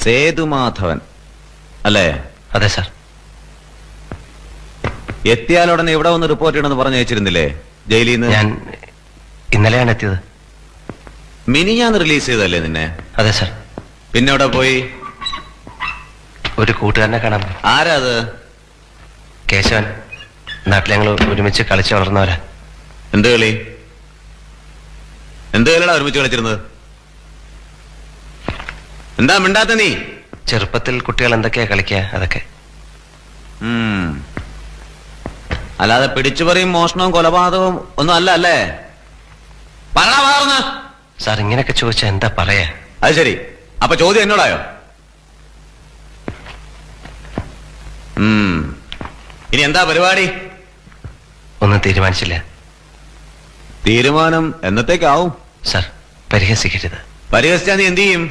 സേതുമാധവൻ അല്ലേ? അതെ സാർ. എത്തിയാലുടനെ ഇവിടെ വന്ന് റിപ്പോർട്ട് ചെയ്യണമെന്ന് പറഞ്ഞു വെച്ചിരുന്നില്ലേ ജയിലിൽ നിന്ന്? ഞാൻ ഇന്നലെയാണ് എത്തിയത്. മിനിഞ്ഞാന്ന് റിലീസ് ചെയ്തല്ലേ നിന്നെ? അതെ സാർ. പിന്നെ അവിടെ പോയി? ഒരു കൂട്ടുകാരനെ കാണാൻ പോയി. ആരാ അത്? കേശവൻ. നാട്ടിൽ ഞങ്ങൾ ഒരുമിച്ച് കളിച്ച് വളർന്നവരാ. എന്ത് കളി? എന്ത് കളിയാ ഒരുമിച്ച് കളിച്ചിരുന്നത്? എന്താ മിണ്ടാത്ത നീ? ചെറുപ്പത്തിൽ കുട്ടികൾ എന്തൊക്കെയാ കളിക്കുക അതൊക്കെ. അല്ലാതെ പിടിച്ചുപറിയും മോഷണവും കൊലപാതകവും ഒന്നും അല്ല അല്ലേ? പറഞ്ഞ സാർ ഇങ്ങനെയൊക്കെ ചോദിച്ചാ എന്താ പറയാ? അത് ശരി, അപ്പൊ ചോദ്യം എന്നോടായോ? ഇനി എന്താ പരിപാടി? ഒന്നും തീരുമാനിച്ചില്ല. തീരുമാനം എന്നത്തേക്കാവും? സാർ പരിഹസിക്കരുത്. പരിഹസിച്ചാ നീ എന്ത് ചെയ്യും?